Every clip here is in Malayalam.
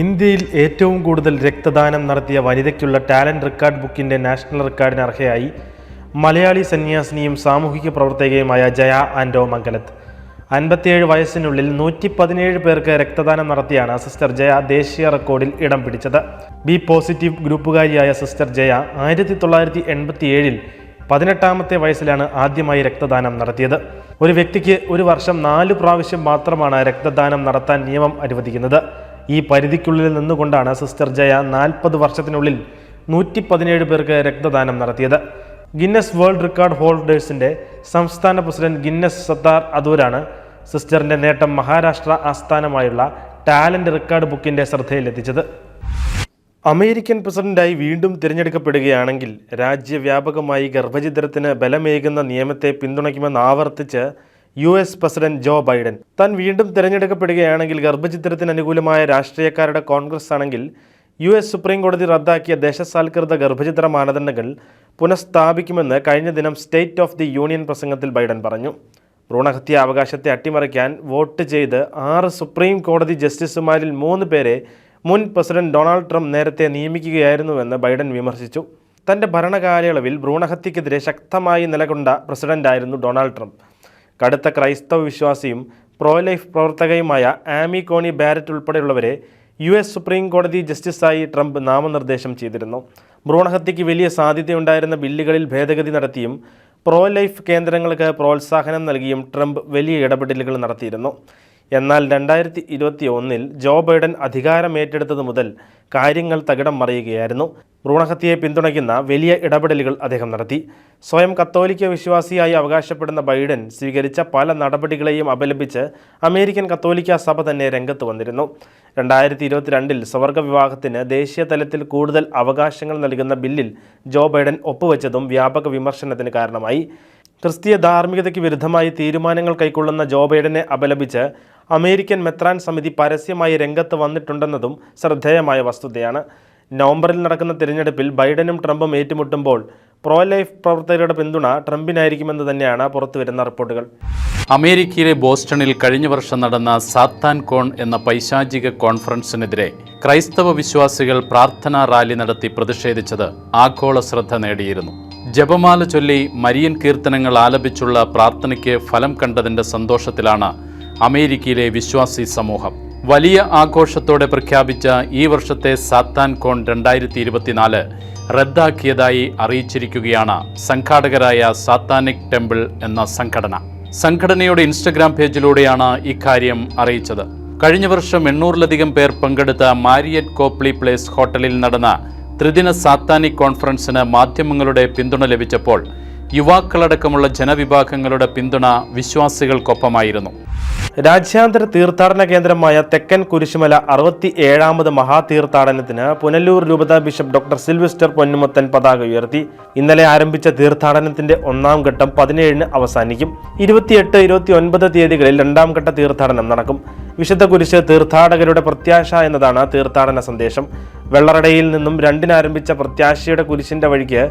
ഇന്ത്യയിൽ ഏറ്റവും കൂടുതൽ രക്തദാനം നടത്തിയ വനിതയ്ക്കുള്ള ടാലന്റ് റെക്കോർഡ് ബുക്കിന്റെ നാഷണൽ റെക്കോർഡിന് അർഹയായി മലയാളി സന്യാസിനിയും സാമൂഹിക പ്രവർത്തകയുമായ ജയ ആൻഡോ മംഗലത്ത്. 57 വയസ്സിനുള്ളിൽ 117 പേർക്ക് രക്തദാനം നടത്തിയാണ് സിസ്റ്റർ ജയ ദേശീയ റെക്കോർഡിൽ ഇടം പിടിച്ചത്. ബി പോസിറ്റീവ് ഗ്രൂപ്പുകാരിയായ സിസ്റ്റർ ജയ 1987-ൽ 18ാമത്തെ വയസ്സിലാണ് ആദ്യമായി രക്തദാനം നടത്തിയത്. ഒരു വ്യക്തിക്ക് ഒരു വർഷം 4 പ്രാവശ്യം മാത്രമാണ് രക്തദാനം നടത്താൻ നിയമം അനുവദിക്കുന്നത്. ഈ പരിധിക്കുള്ളിൽ നിന്നുകൊണ്ടാണ് സിസ്റ്റർ ജയ 40 വർഷത്തിനുള്ളിൽ 117 പേർക്ക് രക്തദാനം നടത്തിയത്. ഗിന്നസ് വേൾഡ് റെക്കോർഡ് ഹോൾഡേഴ്സിന്റെ സംസ്ഥാന പ്രസിഡന്റ് ഗിന്നസ് സത്താർ അദൂരാണ് സിസ്റ്ററിന്റെ നേട്ടം മഹാരാഷ്ട്ര ആസ്ഥാനമായുള്ള ടാലന്റ് റെക്കോർഡ് ബുക്കിന്റെ ശ്രദ്ധയിലെത്തിച്ചത്. അമേരിക്കൻ പ്രസിഡന്റായി വീണ്ടും തിരഞ്ഞെടുക്കപ്പെടുകയാണെങ്കിൽ രാജ്യവ്യാപകമായി ഗർഭഛിദ്രത്തിന് ബലമേകുന്ന നിയമത്തെ പിന്തുണയ്ക്കുമെന്ന് ആവർത്തിച്ച് US പ്രസിഡന്റ് ജോ ബൈഡൻ. താൻ വീണ്ടും തിരഞ്ഞെടുക്കപ്പെടുകയാണെങ്കിൽ ഗർഭഛിദ്രത്തിന് അനുകൂലമായ രാഷ്ട്രീയക്കാരുടെ കോൺഗ്രസ് ആണെങ്കിൽ US സുപ്രീം കോടതി റദ്ദാക്കിയ ദേശസാൽകൃത ഗർഭഛിദ്ര മാനദണ്ഡങ്ങൾ പുനഃസ്ഥാപിക്കുമെന്ന് കഴിഞ്ഞ ദിനം സ്റ്റേറ്റ് ഓഫ് ദി യൂണിയൻ പ്രസംഗത്തിൽ ബൈഡൻ പറഞ്ഞു. ഭ്രൂണഹത്യ അവകാശത്തെ അട്ടിമറിക്കാൻ വോട്ട് ചെയ്ത് 6 സുപ്രീം കോടതി ജസ്റ്റിസുമാരിൽ 3 പേരെ മുൻ പ്രസിഡന്റ് ഡൊണാൾഡ് ട്രംപ് നേരത്തെ നിയമിക്കുകയായിരുന്നുവെന്ന് ബൈഡൻ വിമർശിച്ചു. തൻ്റെ ഭരണകാലയളവിൽ ഭ്രൂണഹത്യക്കെതിരെ ശക്തമായി നിലകൊണ്ട പ്രസിഡന്റായിരുന്നു ഡൊണാൾഡ് ട്രംപ്. കടുത്ത ക്രൈസ്തവ വിശ്വാസിയും പ്രോ ലൈഫ് പ്രവർത്തകയുമായ ആമി കോണി ബാരറ്റ് ഉൾപ്പെടെയുള്ളവരെ US സുപ്രീം കോടതി ജസ്റ്റിസായി ട്രംപ് നാമനിർദ്ദേശം ചെയ്തിരുന്നു. ഭ്രൂണഹത്യയ്ക്ക് വലിയ സാധ്യതയുണ്ടായിരുന്ന ബില്ലുകളിൽ ഭേദഗതി നടത്തിയും പ്രോ ലൈഫ് കേന്ദ്രങ്ങൾക്ക് പ്രോത്സാഹനം നൽകിയും ട്രംപ് വലിയ ഇടപെടലുകൾ നടത്തിയിരുന്നു. എന്നാൽ 2021-ൽ ജോ ബൈഡൻ അധികാരമേറ്റെടുത്തതു മുതൽ കാര്യങ്ങൾ തകിടം മറിയുകയായിരുന്നു. ഭ്രൂണഹത്യയെ പിന്തുണയ്ക്കുന്ന വലിയ ഇടപെടലുകൾ അദ്ദേഹം നടത്തി. സ്വയം കത്തോലിക്ക വിശ്വാസിയായി അവകാശപ്പെടുന്ന ബൈഡൻ സ്വീകരിച്ച പല നടപടികളെയും അപലപിച്ച് അമേരിക്കൻ കത്തോലിക്ക സഭ തന്നെ രംഗത്ത് വന്നിരുന്നു. 2022-ൽ സ്വർഗ വിവാഹത്തിന് ദേശീയ തലത്തിൽ കൂടുതൽ അവകാശങ്ങൾ നൽകുന്ന ബില്ലിൽ ജോ ബൈഡൻ ഒപ്പുവെച്ചതും വ്യാപക വിമർശനത്തിന് കാരണമായി. ക്രിസ്തീയ ധാർമ്മികതയ്ക്ക് വിരുദ്ധമായി തീരുമാനങ്ങൾ കൈക്കൊള്ളുന്ന ജോ ബൈഡനെ അപലപിച്ച് അമേരിക്കൻ മെത്രാൻ സമിതി പരസ്യമായി രംഗത്ത് വന്നിട്ടുണ്ടെന്നതും ശ്രദ്ധേയമായ വസ്തുതയാണ്. നവംബറിൽ നടക്കുന്ന തിരഞ്ഞെടുപ്പിൽ ബൈഡനും ട്രംപും ഏറ്റുമുട്ടുമ്പോൾ പ്രോ ലൈഫ് പ്രവർത്തകരുടെ പിന്തുണ ട്രംപിനായിരിക്കുമെന്ന് തന്നെയാണ് പുറത്തുവരുന്ന റിപ്പോർട്ടുകൾ. അമേരിക്കയിലെ ബോസ്റ്റണിൽ കഴിഞ്ഞ വർഷം നടന്ന സാത്താൻ കോൺ എന്ന പൈശാചിക കോൺഫറൻസിനെതിരെ ക്രൈസ്തവ വിശ്വാസികൾ പ്രാർത്ഥനാ റാലി നടത്തി പ്രതിഷേധിച്ചത് ആഗോള ശ്രദ്ധ നേടിയിരുന്നു. ജപമാല ചൊല്ലി മരിയൻ കീർത്തനങ്ങൾ ആലപിച്ചുള്ള പ്രാർത്ഥനയ്ക്ക് ഫലം കണ്ടതിൻ്റെ സന്തോഷത്തിലാണ് അമേരിക്കയിലെ വിശ്വാസി സമൂഹം. വലിയ ആഘോഷത്തോടെ പ്രഖ്യാപിച്ച ഈ വർഷത്തെ സാത്താൻ കോൺ 2024 റദ്ദാക്കിയതായി അറിയിച്ചിരിക്കുകയാണ് സംഘാടകരായ സാത്താനിക് ടെമ്പിൾ എന്ന സംഘടനയുടെ ഇൻസ്റ്റഗ്രാം പേജിലൂടെയാണ് ഇക്കാര്യം അറിയിച്ചത്. കഴിഞ്ഞ വർഷം 800-ലധികം പേർ പങ്കെടുത്ത മാരിയറ്റ് കോപ്ലി പ്ലേസ് ഹോട്ടലിൽ നടന്ന ത്രിദിന സാത്താനിക് കോൺഫറൻസിന് മാധ്യമങ്ങളുടെ പിന്തുണ ലഭിച്ചപ്പോൾ യുവാക്കളടക്കമുള്ള ജനവിഭാഗങ്ങളുടെ പിന്തുണ വിശ്വാസികൾക്കൊപ്പമായിരുന്നു. രാജ്യാന്തര തീർത്ഥാടന കേന്ദ്രമായ തെക്കൻ കുരിശുമല 67ാമത് മഹാതീർത്ഥാടനത്തിന് പുനലൂർ രൂപതാ ബിഷപ്പ് ഡോക്ടർ സിൽവസ്റ്റർ പൊന്നുമുത്തൻ പതാക ഉയർത്തി. ഇന്നലെ ആരംഭിച്ച തീർത്ഥാടനത്തിന്റെ 1ാം ഘട്ടം 17-ന് അവസാനിക്കും. 28-29 തീയതികളിൽ 2ാം ഘട്ട തീർത്ഥാടനം നടക്കും. വിശുദ്ധ കുരിശ് തീർത്ഥാടകരുടെ പ്രത്യാശ എന്നതാണ് തീർത്ഥാടന സന്ദേശം. വെള്ളറടയിൽ നിന്നും 2-ന് ആരംഭിച്ച പ്രത്യാശയുടെ കുരിശിന്റെ വഴിക്ക്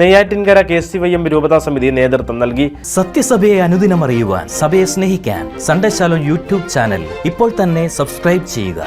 നെയ്യാറ്റിൻകര KCYM രൂപതാ സമിതി നേതൃത്വം നൽകി. സത്യസഭയെ അനുദിനം അറിയുവാൻ, സഭയെ സ്നേഹിക്കാൻ സൺഡേ ശാലോം യൂട്യൂബ് ചാനൽ ഇപ്പോൾ തന്നെ സബ്സ്ക്രൈബ് ചെയ്യുക.